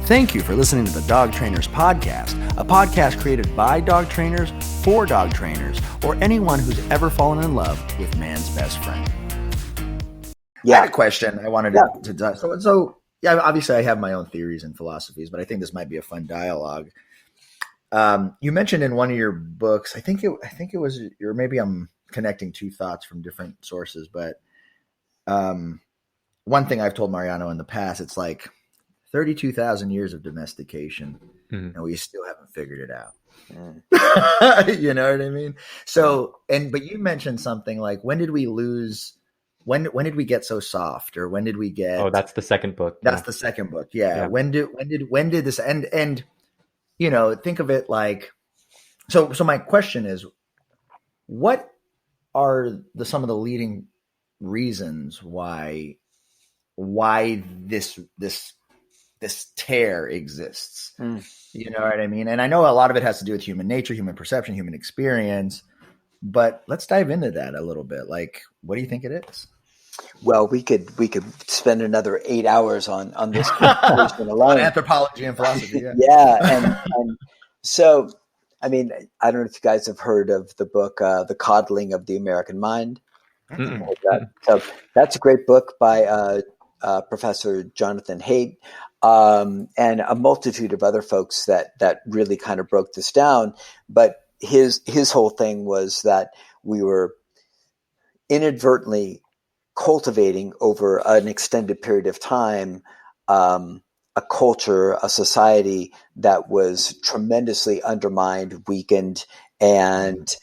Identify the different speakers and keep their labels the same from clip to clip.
Speaker 1: Thank you for listening to the Dog Trainers Podcast, a podcast created by dog trainers for dog trainers, or anyone who's ever fallen in love with man's best friend.
Speaker 2: Yeah.
Speaker 1: I had a question I wanted to so obviously I have my own theories and philosophies, but I think this might be a fun dialogue. You mentioned in one of your books, I think it was, or maybe I'm connecting two thoughts from different sources, but one thing I've told Mariano in the past, it's like 32,000 years of domestication, and we still haven't figured it out. You know what I mean? So, but you mentioned something like, when did we lose? When did we get so soft, or when did we get?
Speaker 3: Oh, that's the second book.
Speaker 1: That's the second book. Yeah. When did this end? And you know, think of it like, so my question is, what are some of the leading reasons why this tear exists? You know what I mean? And I know a lot of it has to do with human nature, human perception, human experience, but let's dive into that a little bit. Like, what do you think it is?
Speaker 2: Well, we could spend another 8 hours on this conversation alone.
Speaker 1: On anthropology and philosophy. Yeah.
Speaker 2: Yeah. And so, I mean, I don't know if you guys have heard of the book, The Coddling of the American Mind. So that's a great book by Professor Jonathan Haidt, and a multitude of other folks that really kind of broke this down. But his whole thing was that we were inadvertently cultivating over an extended period of time a culture, a society that was tremendously undermined, weakened, and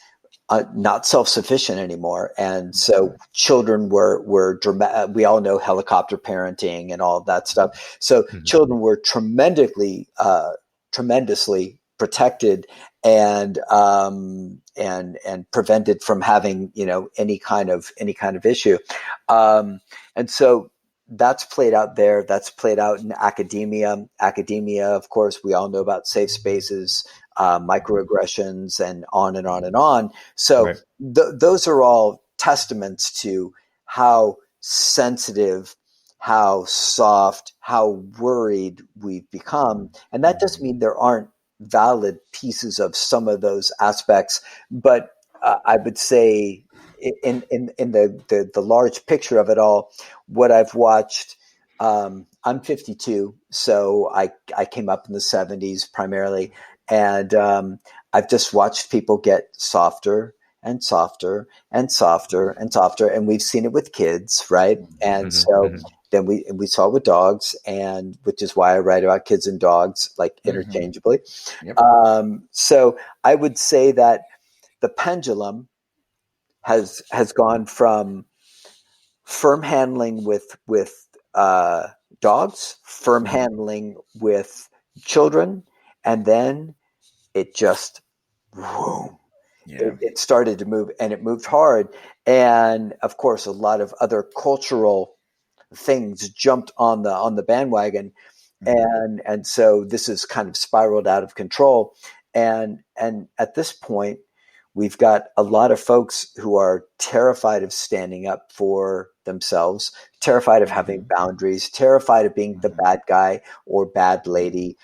Speaker 2: not self-sufficient anymore. And so children were dramatic. We all know helicopter parenting and all of that stuff. So children were tremendously protected and prevented from having, you know, any kind of issue. And so that's played out there. That's played out in academia. Academia, of course, we all know about safe spaces, microaggressions, and on and on and on. So
Speaker 3: right.
Speaker 2: Those are all testaments to how sensitive, how soft, how worried we've become. And that doesn't mean there aren't valid pieces of some of those aspects, but I would say in the large picture of it all, what I've watched, I'm 52, so I came up in the 70s primarily, and I've just watched people get softer and softer and softer and softer, and we've seen it with kids, right? And then we saw it with dogs, and which is why I write about kids and dogs like interchangeably.
Speaker 1: Yep.
Speaker 2: So I would say that the pendulum has gone from firm handling with dogs, firm handling with children, and then it just it started to move, and it moved hard. And of course, a lot of other cultural things jumped on the bandwagon, and so this is kind of spiraled out of control. And at this point, we've got a lot of folks who are terrified of standing up for themselves, terrified of having boundaries, terrified of being the bad guy or bad lady,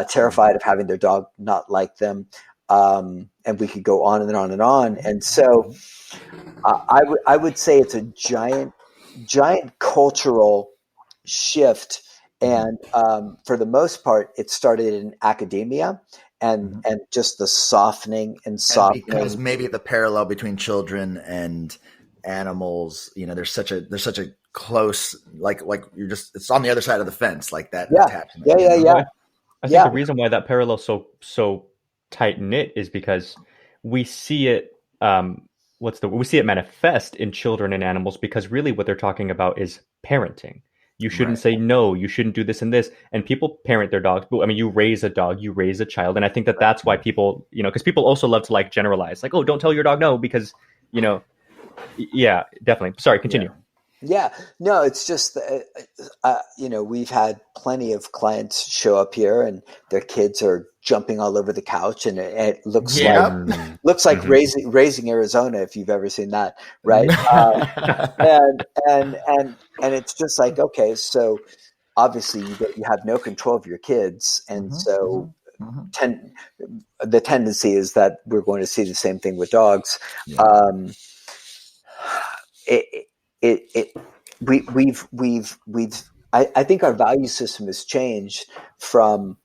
Speaker 2: terrified of having their dog not like them. And we could go on and on and on. And so I would say it's a giant cultural shift. And for the most part, it started in academia. And just the softening. And because
Speaker 1: maybe the parallel between children and animals, you know, there's such a close, like you're just, it's on the other side of the fence, like that attachment.
Speaker 2: Yeah.
Speaker 3: I think the reason why that parallel so tight knit is because we see it. We see it manifest in children and animals, because really what they're talking about is parenting. You shouldn't say no, you shouldn't do this and this. And people parent their dogs. I mean, you raise a dog, you raise a child. And I think that's why people, you know, because people also love to like generalize, like, oh, don't tell your dog no, because, you know, yeah, definitely. Sorry, continue.
Speaker 2: Yeah, no, it's just, you know, we've had plenty of clients show up here and their kids are jumping all over the couch, and it looks like raising Arizona, if you've ever seen that, right? And it's just like, okay, so obviously you have no control of your kids, and so the tendency is that we're going to see the same thing with dogs.
Speaker 1: Yeah.
Speaker 2: I think our value system has changed from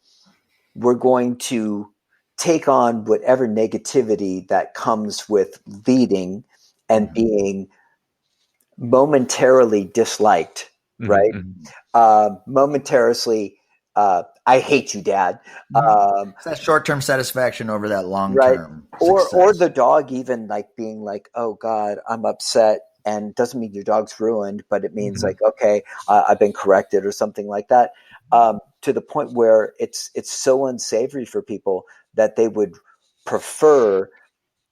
Speaker 2: we're going to take on whatever negativity that comes with leading and being momentarily disliked, right? Momentarily, I hate you, Dad.
Speaker 1: It's that short-term satisfaction over that long-term
Speaker 2: success. Or the dog even like being like, oh God, I'm upset. And doesn't mean your dog's ruined, but it means like, okay, I've been corrected or something like that. To the point where it's so unsavory for people that they would prefer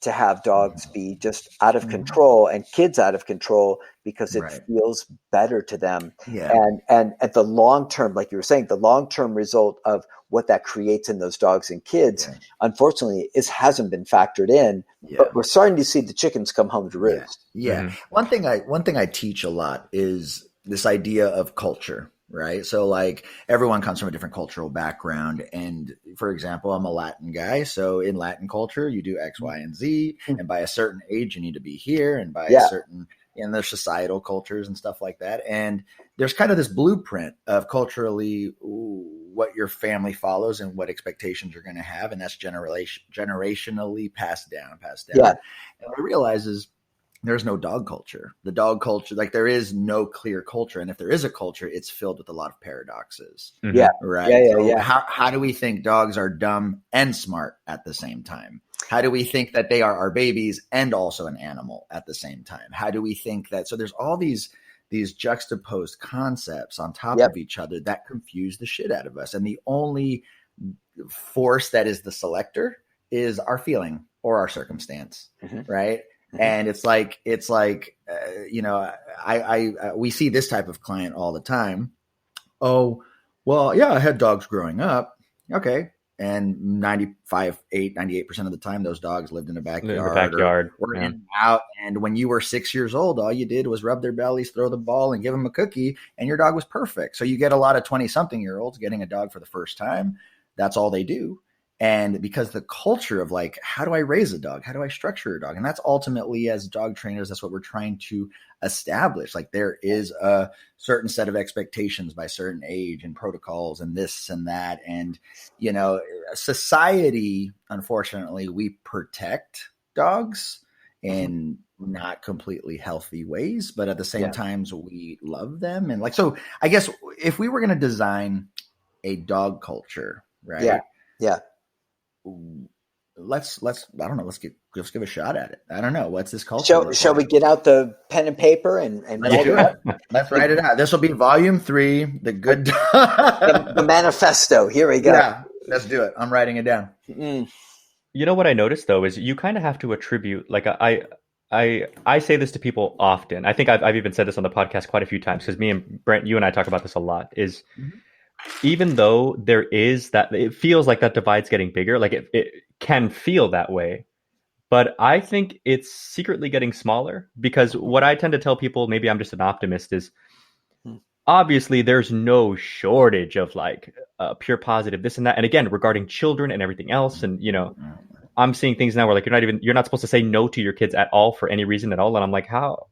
Speaker 2: to have dogs be just out of control and kids out of control because it feels better to them.
Speaker 1: Yeah.
Speaker 2: And at the long term, like you were saying, the long-term result of what that creates in those dogs and kids, unfortunately, hasn't been factored in. But we're starting to see the chickens come home to roost.
Speaker 1: Yeah. One thing I teach a lot is this idea of culture. Right. So like everyone comes from a different cultural background. And for example, I'm a Latin guy. So in Latin culture, you do X, Y, and Z. And by a certain age, you need to be here. And by a certain, and there's societal cultures and stuff like that. And there's kind of this blueprint of culturally what your family follows and what expectations you're going to have. And that's generationally passed down.
Speaker 2: Yeah.
Speaker 1: And what I realize is there's no dog culture. The dog culture, like there is no clear culture. And if there is a culture, it's filled with a lot of paradoxes.
Speaker 2: Yeah.
Speaker 1: Right. How do we think dogs are dumb and smart at the same time? How do we think that they are our babies and also an animal at the same time? How do we think that? So there's all these juxtaposed concepts on top of each other that confuse the shit out of us. And the only force that is the selector is our feeling or our circumstance. Right. And it's like, we see this type of client all the time. Oh, well, yeah, I had dogs growing up. Okay. And 98% of the time, those dogs lived in the backyard. Or in and out. And when you were 6 years old, all you did was rub their bellies, throw the ball, and give them a cookie, and your dog was perfect. So you get a lot of 20-something-year-olds getting a dog for the first time. That's all they do. And because the culture of like, how do I raise a dog? How do I structure a dog? And that's ultimately, as dog trainers, that's what we're trying to establish. Like there is a certain set of expectations by certain age and protocols and this and that. And, society, unfortunately, we protect dogs in not completely healthy ways, but at the same time, we love them. And like, so I guess if we were going to design a dog culture, right?
Speaker 2: Yeah.
Speaker 1: Let's give a shot at it. I don't know. What's this culture?
Speaker 2: Shall we get out the pen and paper and
Speaker 1: let's do it? Let's write it out. This will be volume 3, the good
Speaker 2: the manifesto. Here we go.
Speaker 1: Yeah, let's do it. I'm writing it down.
Speaker 3: You know what I noticed though is you kind of have to attribute, like I say this to people often. I think I've even said this on the podcast quite a few times because me and Brent, you and I talk about this a lot, is even though there is that, it feels like that divide's getting bigger, like it can feel that way. But I think it's secretly getting smaller, because what I tend to tell people, maybe I'm just an optimist, is obviously there's no shortage of like pure positive this and that. And again, regarding children and everything else. And, I'm seeing things now where like you're not supposed to say no to your kids at all for any reason at all. And I'm like, how?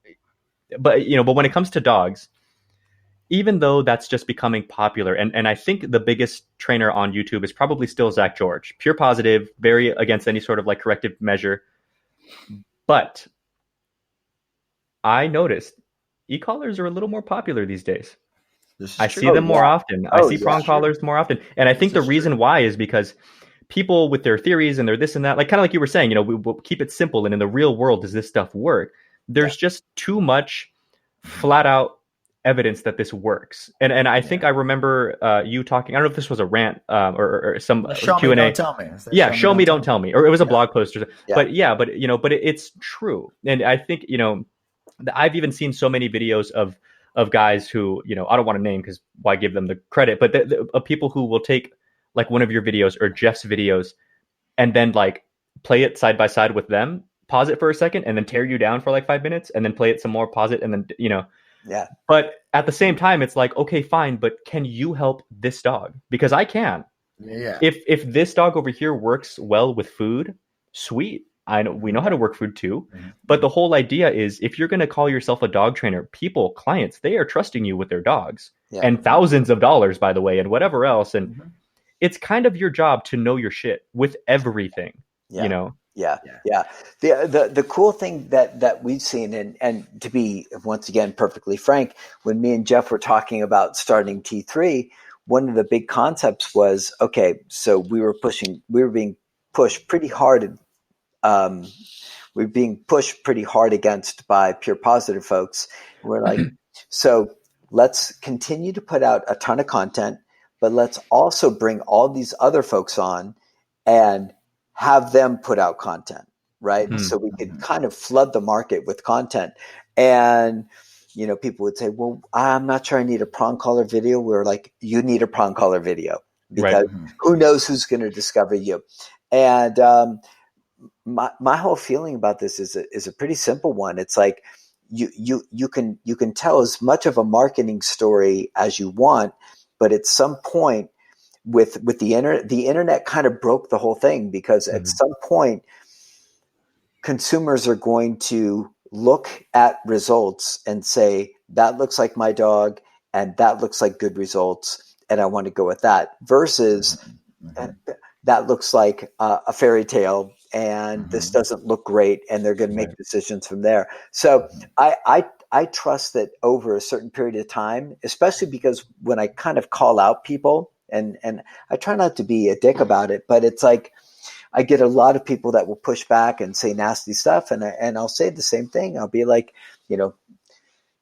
Speaker 3: But when it comes to dogs, even though that's just becoming popular, and I think the biggest trainer on YouTube is probably still Zach George, pure positive, very against any sort of like corrective measure. But I noticed Ecollars are a little more popular these days. I see them more often. I see prong collars more often. And I think the reason why is because people with their theories and their this and that, like kind of like you were saying, we'll keep it simple. And in the real world, does this stuff work? There's just too much flat out evidence that this works. And I think I remember you talking, I don't know if this was a rant or some Q&A.
Speaker 1: Don't tell me.
Speaker 3: Show me, don't tell me. Or it was a blog post. But it's true. And I think, I've even seen so many videos of guys who, I don't want to name because why give them the credit, but of people who will take like one of your videos or Jeff's videos and then like play it side by side with them, pause it for a second and then tear you down for like 5 minutes and then play it some more, pause it. And then,
Speaker 2: Yeah.
Speaker 3: But at the same time, it's like, okay, fine, but can you help this dog? Because I can.
Speaker 1: Yeah.
Speaker 3: If this dog over here works well with food, sweet. We know how to work food too. But the whole idea is, if you're going to call yourself a dog trainer, clients, they are trusting you with their dogs, and thousands of dollars, by the way, and whatever else. And it's kind of your job to know your shit with everything, you know?
Speaker 2: Yeah. The cool thing that we've seen, and to be once again perfectly frank, when me and Jeff were talking about starting T3, one of the big concepts was, okay, so we were being pushed pretty hard. We're being pushed pretty hard against by pure positive folks. We're like, so let's continue to put out a ton of content, but let's also bring all these other folks on and have them put out content, right? So we could kind of flood the market with content. And, you know, people would say, well, I'm not sure I need a prong collar video. We're like, you need a prong collar video, because who knows who's going to discover you. And my whole feeling about this is a pretty simple one. It's like, you can tell as much of a marketing story as you want, but at some point, with the internet kind of broke the whole thing, because at some point consumers are going to look at results and say, that looks like my dog and that looks like good results, and I want to go with that, versus that looks like a fairy tale and this doesn't look great, and they're going to make decisions from there. So I trust that over a certain period of time, especially because when I kind of call out people, and I try not to be a dick about it, but it's like I get a lot of people that will push back and say nasty stuff, and I'll say the same thing. I'll be like, you know,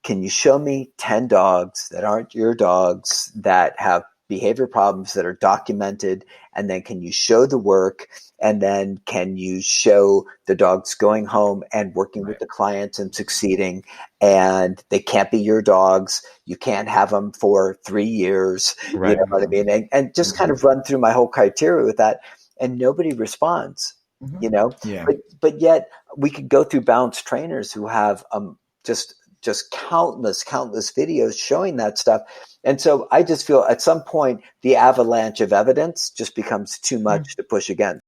Speaker 2: can you show me 10 dogs that aren't your dogs that have behavior problems that are documented, and then can you show the work, and then can you show the dogs going home and working with the clients and succeeding, and they can't be your dogs, you can't have them for 3 years, you know what I mean, and just kind of run through my whole criteria with that, and nobody responds, you know. But yet we could go through balanced trainers who have just countless videos showing that stuff. And so I just feel at some point the avalanche of evidence just becomes too much to push against.